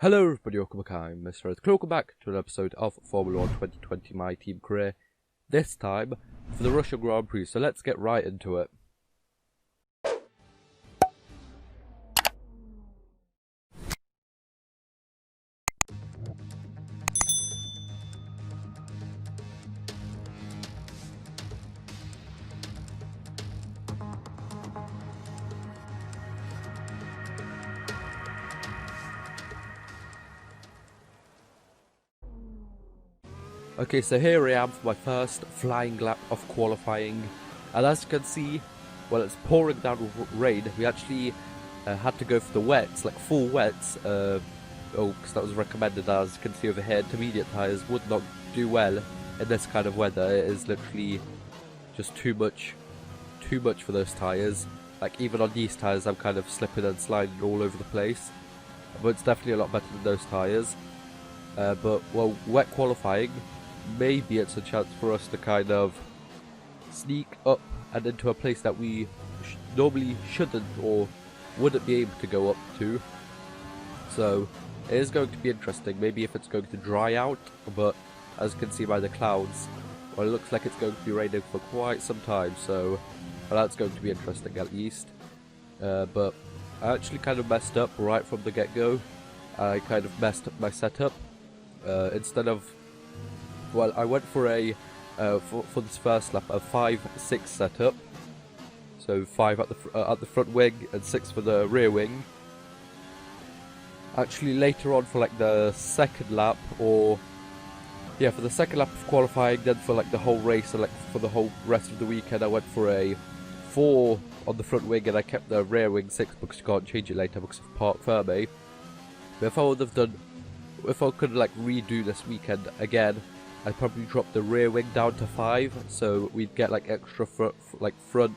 Hello everybody, welcome back. I'm Mr. Red. Welcome back to an episode of Formula 1 2020 My Team Career. This time for the Russian Grand Prix, so let's get right into it. Okay, so here I am for my first flying lap of qualifying, and as you can see, well, it's pouring down with rain. We actually had to go for the wets, like full wets, because that was recommended. As you can see over here, intermediate tyres would not do well in this kind of weather. It is literally just too much for those tyres. Like even on these tyres, I'm kind of slipping and sliding all over the place, but it's definitely a lot better than those tyres. But well, wet qualifying, maybe it's a chance for us to kind of sneak up and into a place that we normally shouldn't or wouldn't be able to go up to. So it is going to be interesting, maybe if it's going to dry out, but as you can see by the clouds, well, it looks like it's going to be raining for quite some time, so well, that's going to be interesting at least. But I actually kind of messed up right from the get-go. I kind of messed up my setup. Instead of, well, I went for a for this first lap a 5-6 setup, so 5 at the front wing and 6 for the rear wing. Actually, later on for like the second lap, or yeah, for the second lap of qualifying, then for like the whole race and like for the whole rest of the weekend, I went for a 4 on the front wing, and I kept the rear wing 6 because you can't change it later because of Parc Ferme. But if I could like redo this weekend again, I'd probably drop the rear wing down to 5, so we'd get like extra front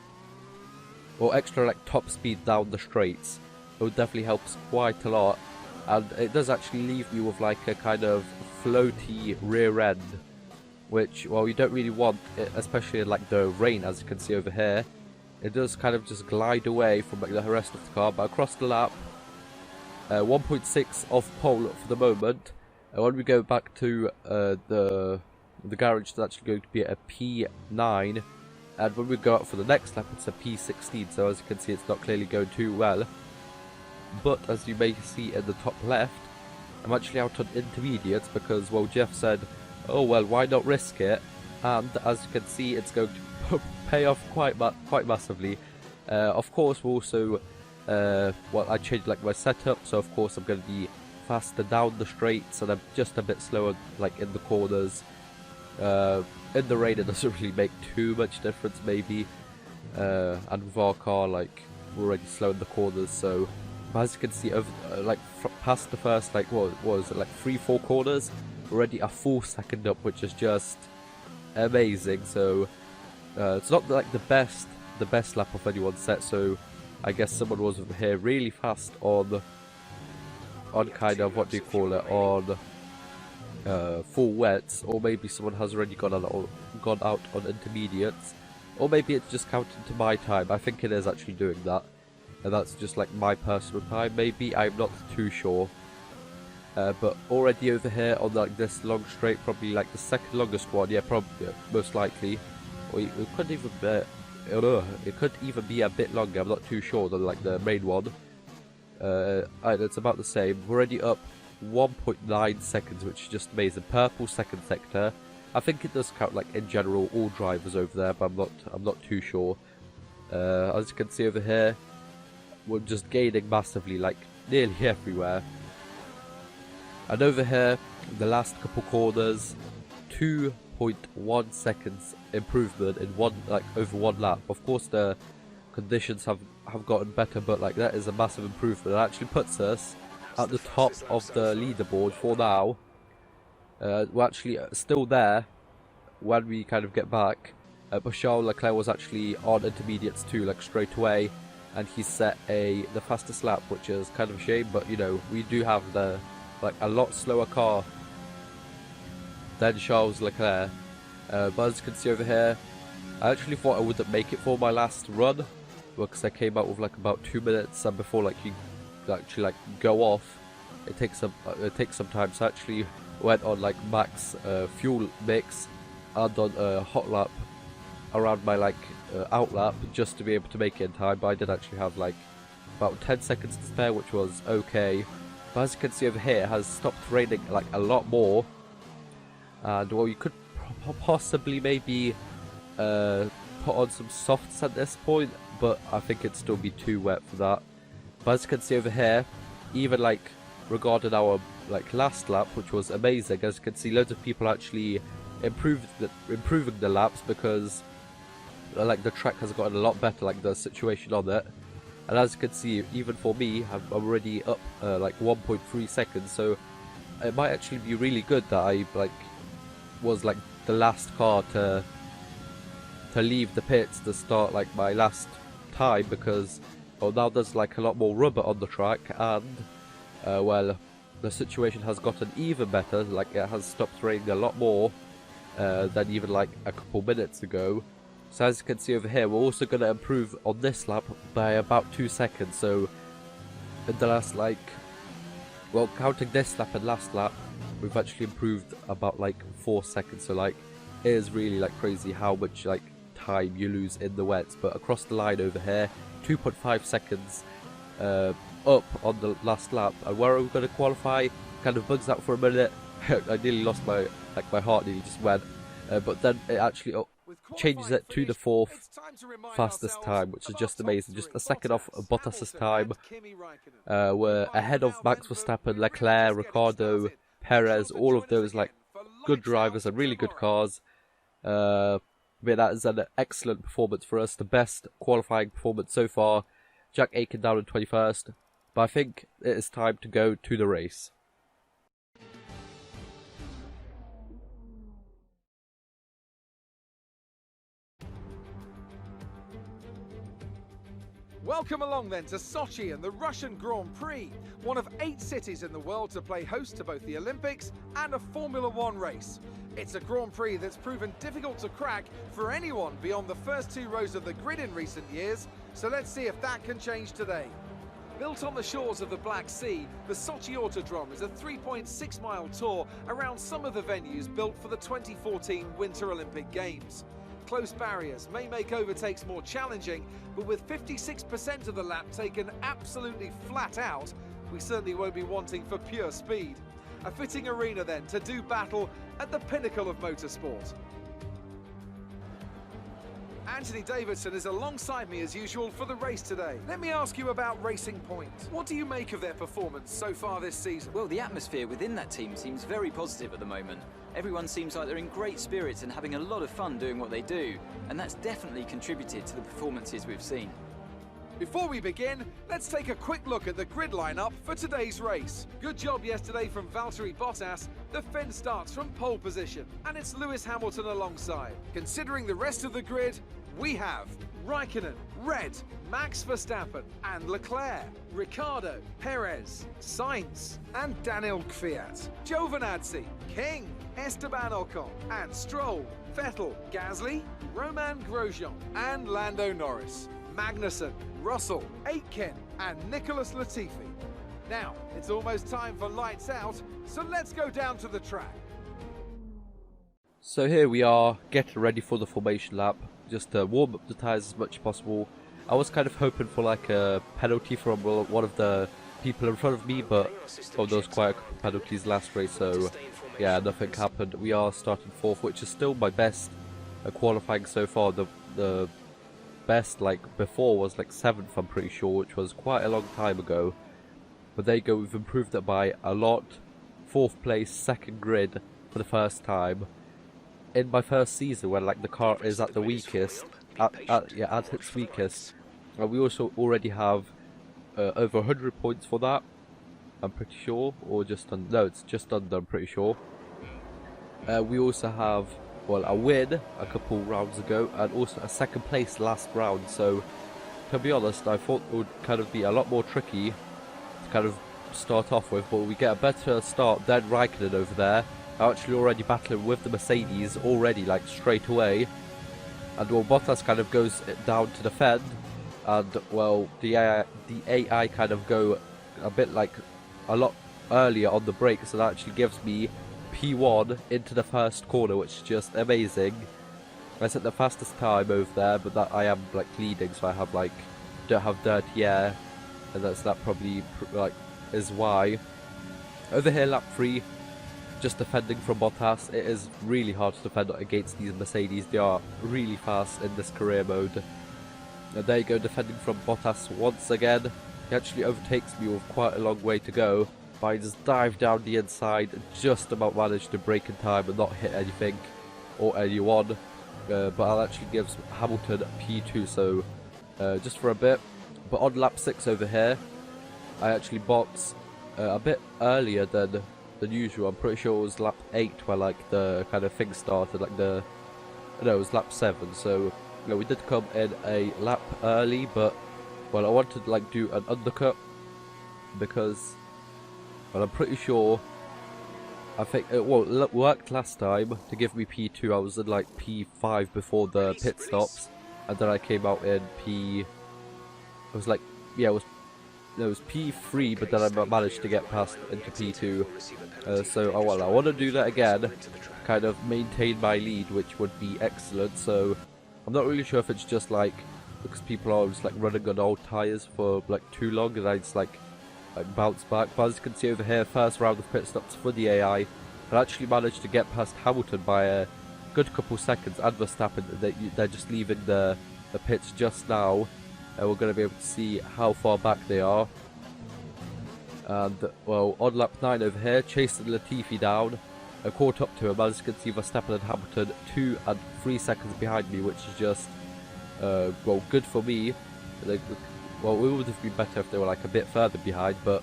or extra like top speed down the straights. It would definitely help us quite a lot, and it does actually leave me with like a kind of floaty rear end, which, well, you don't really want, especially in like the rain, as you can see over here. It does kind of just glide away from like the rest of the car, but across the lap, 1.6 off pole for the moment. When we go back to the garage, it's actually going to be a P9, and when we go out for the next lap, it's a P16. So as you can see, it's not clearly going too well. But as you may see in the top left, I'm actually out on intermediates because, well, Jeff said, "Oh well, why not risk it?" And as you can see, it's going to pay off quite massively. Of course, we also well, I changed like my setup, so of course I'm going to be faster down the straights, and I'm just a bit slower like in the corners. In the rain, it doesn't really make too much difference maybe, and with our car, like, we're already slow in the corners, so as you can see, over like past the first, like, what was it, like 3-4 corners, already a full second up, which is just amazing. So it's not like the best lap of anyone's set, so I guess someone was over here really fast on kind of, what do you call it, on full wets, or maybe someone has already gone out on intermediates, or maybe it's just counting to my time. I think it is actually doing that, and that's just like my personal time, maybe, I'm not too sure. But already over here on like this long straight, probably like the second longest one, yeah, probably, most likely, or it could even be, it could even be a bit longer, I'm not too sure, than like the main one. And it's about the same. We're already up 1.9 seconds, which is just amazing. Purple second sector. I think it does count like in general all drivers over there, but I'm not too sure. As you can see over here, we're just gaining massively, like nearly everywhere. And over here, the last couple corners, 2.1 seconds improvement in over one lap. Of course, the conditions have gotten better, but like that is a massive improvement. It actually puts us at the top of the leaderboard for now. We're actually still there when we kind of get back, but Charles Leclerc was actually on intermediates too, like straight away, and he set the fastest lap, which is kind of a shame, but you know, we do have like a lot slower car than Charles Leclerc. But as you can see over here, I actually thought I wouldn't make it for my last run, because I came out with like about 2 minutes and before like you actually like go off. it takes some time. So I actually went on like max fuel mix and on hot lap around my like out lap just to be able to make it in time. But I did actually have like about 10 seconds to spare, which was okay. But as you can see over here, it has stopped raining like a lot more, and well, you could possibly maybe put on some softs at this point, but I think it'd still be too wet for that. But as you can see over here, even like regarding our like last lap, which was amazing, as you can see loads of people actually improving the laps, because like the track has gotten a lot better, like the situation on it. And as you can see, even for me, I'm already up like 1.3 seconds, so it might actually be really good that I like was like the last car to leave the pits to start like my last time, because now there's like a lot more rubber on the track, and well, the situation has gotten even better. Like it has stopped raining a lot more than even like a couple minutes ago. So as you can see over here, we're also going to improve on this lap by about 2 seconds. So in the last like, well, counting this lap and last lap, we've actually improved about like 4 seconds. So like, it is really like crazy how much like time you lose in the wets. But across the line over here, 2.5 seconds up on the last lap. And where are we going to qualify? Kind of bugs out for a minute. I nearly lost my heart nearly just went. But then it actually changes it to the 4th fastest time, which is just amazing. Just a second off Bottas's time. We're ahead of Max Verstappen, Leclerc, Ricciardo, Perez, all of those like good drivers and really good cars. I mean, that is an excellent performance for us, the best qualifying performance so far. Jack Aitken down in 21st, but I think it is time to go to the race. Welcome along then to Sochi and the Russian Grand Prix, one of 8 cities in the world to play host to both the Olympics and a Formula One race. It's a Grand Prix that's proven difficult to crack for anyone beyond the first 2 rows of the grid in recent years, so let's see if that can change today. Built on the shores of the Black Sea, the Sochi Autodrome is a 3.6-mile tour around some of the venues built for the 2014 Winter Olympic Games. Close barriers may make overtakes more challenging, but with 56% of the lap taken absolutely flat out, we certainly won't be wanting for pure speed. A fitting arena then to do battle at the pinnacle of motorsport. Anthony Davidson is alongside me as usual for the race today. Let me ask you about Racing Point. What do you make of their performance so far this season? Well, the atmosphere within that team seems very positive at the moment. Everyone seems like they're in great spirits and having a lot of fun doing what they do, and that's definitely contributed to the performances we've seen. Before we begin, let's take a quick look at the grid lineup for today's race. Good job yesterday from Valtteri Bottas. The Finn starts from pole position, and it's Lewis Hamilton alongside. Considering the rest of the grid, we have Raikkonen, red, Max Verstappen, and Leclerc, Ricciardo, Perez, Sainz, and Daniel Kvyat, Giovinazzi, King, Esteban Ocon, and Stroll, Vettel, Gasly, Roman Grosjean, and Lando Norris, Magnussen, Russell, Aitken, and Nicholas Latifi. Now, it's almost time for lights out, so let's go down to the track. So here we are, getting ready for the formation lap, just to warm up the tyres as much as possible. I was kind of hoping for like a penalty from one of the people in front of me, but there was quite a couple of penalties last race, so yeah, nothing happened. We are starting 4th, which is still my best qualifying so far. The best like before was like 7th, I'm pretty sure, which was quite a long time ago. But there you go, we've improved it by a lot. 4th place, 2nd grid for the first time in my first season, when like the car is at the weakest, at its weakest. And we also already have over 100 points for that, I'm pretty sure, or just under, no, it's just under, I'm pretty sure. We also have, well, a win a couple rounds ago, and also a 2nd place last round. So to be honest, I thought it would kind of be a lot more tricky to kind of start off with, but we get a better start than Raikkonen over there. I'm actually already battling with the Mercedes already, like straight away. And well, Bottas kind of goes down to defend, and well, the AI kind of go a bit like a lot earlier on the break, so that actually gives me P1 into the first corner, which is just amazing. I set the fastest time over there, but that I am like leading, so I have like don't have dirty air, and that probably like is why. Over here, lap 3, just defending from Bottas. It is really hard to defend against these Mercedes. They are really fast in this career mode. And there you go, defending from Bottas once again. He actually overtakes me with quite a long way to go, but I just dive down the inside and just about managed to brake in time and not hit anything or anyone. But I'll actually give Hamilton P2, so just for a bit. But on lap 6 over here, I actually boxed a bit earlier than usual. I'm pretty sure it was lap 8 where like the kind of thing started, like no, it was lap 7, so we did come in a lap early, but well, I wanted to like do an undercut because, well, I'm pretty sure, I think it worked last time to give me P2. I was in like P5 before the pit stops, and then I came out in it was like, yeah, it was P3, but then I managed to get past into P2. So I want to do that again, kind of maintain my lead, which would be excellent. So I'm not really sure if it's just like because people are just like running on old tyres for like too long, and I just like bounce back. But as you can see over here, first round of pit stops for the AI, I actually managed to get past Hamilton by a good couple seconds, and Verstappen. They're just leaving the pits just now. We're going to be able to see how far back they are. And, well, on lap 9 over here, chasing Latifi down. I caught up to him. As you can see, Verstappen and Hamilton 2 and 3 seconds behind me, which is just, well, good for me. Well, it would have been better if they were like a bit further behind, but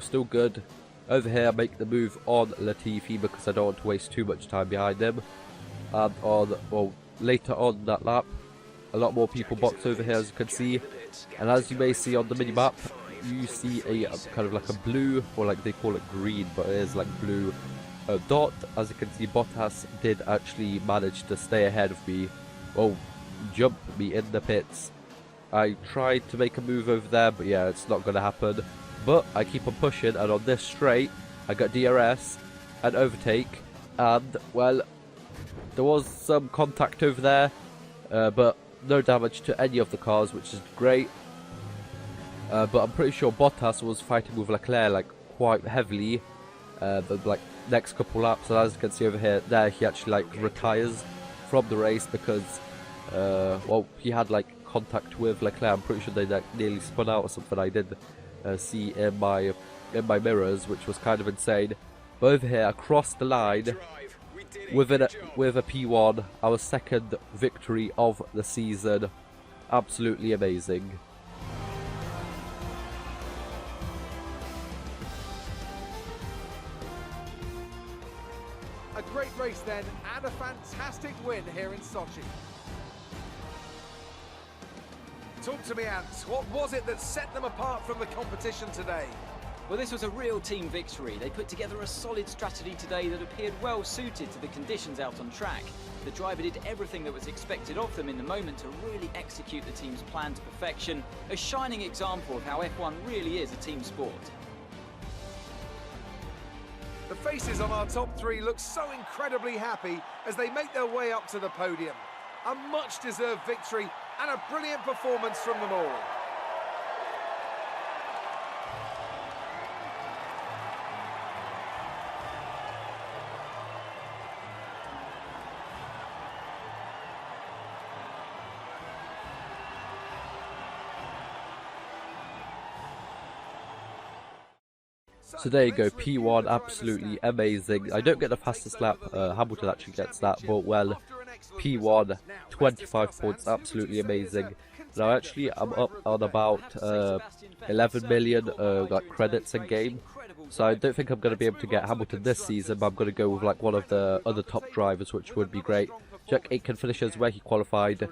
still good. Over here, I make the move on Latifi because I don't want to waste too much time behind him. And on, well, later on that lap, a lot more people box over here, as you can see, and as you may see on the mini-map, you see a kind of like a blue, or like they call it green, but it is like blue dot. As you can see, Bottas did actually manage to stay ahead of me, well, jump me in the pits. I tried to make a move over there, but yeah, it's not going to happen. But I keep on pushing, and on this straight, I got DRS and overtake, and, well, there was some contact over there, but no damage to any of the cars, which is great. But I'm pretty sure Bottas was fighting with Leclerc like quite heavily the like next couple laps, and as you can see over here, there he actually like retires from the race because well, he had like contact with Leclerc. I'm pretty sure they like nearly spun out or something. I did see in my mirrors, which was kind of insane. But over here, across the line, with a P1, our second victory of the season. Absolutely amazing. A great race then, and a fantastic win here in Sochi. Talk to me, Ant. What was it that set them apart from the competition today? Well, this was a real team victory. They put together a solid strategy today that appeared well suited to the conditions out on track. The driver did everything that was expected of them in the moment to really execute the team's plan to perfection. A shining example of how F1 really is a team sport. The faces on our top 3 look so incredibly happy as they make their way up to the podium. A much-deserved victory and a brilliant performance from them all. So there you go, P1, absolutely amazing. I don't get the fastest lap, Hamilton actually gets that, but well, P1, 25 points, absolutely amazing. Now actually I'm up on about 11 million like credits in game, so I don't think I'm going to be able to get Hamilton this season, but I'm going to go with like one of the other top drivers, which would be great. Jack Aitken finishes where he qualified.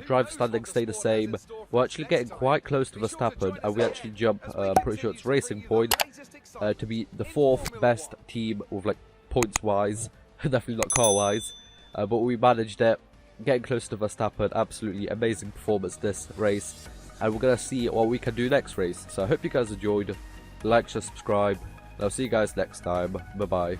Driver standings stay the same. We're actually getting quite close to Verstappen, and we actually jump, I'm pretty sure it's Racing Point, to be the 4th best team with like points wise, definitely not car wise, but we managed it, getting close to Verstappen. Absolutely amazing performance this race, and we're going to see what we can do next race. So I hope you guys enjoyed. like, share, subscribe. And I'll see you guys next time. Bye bye.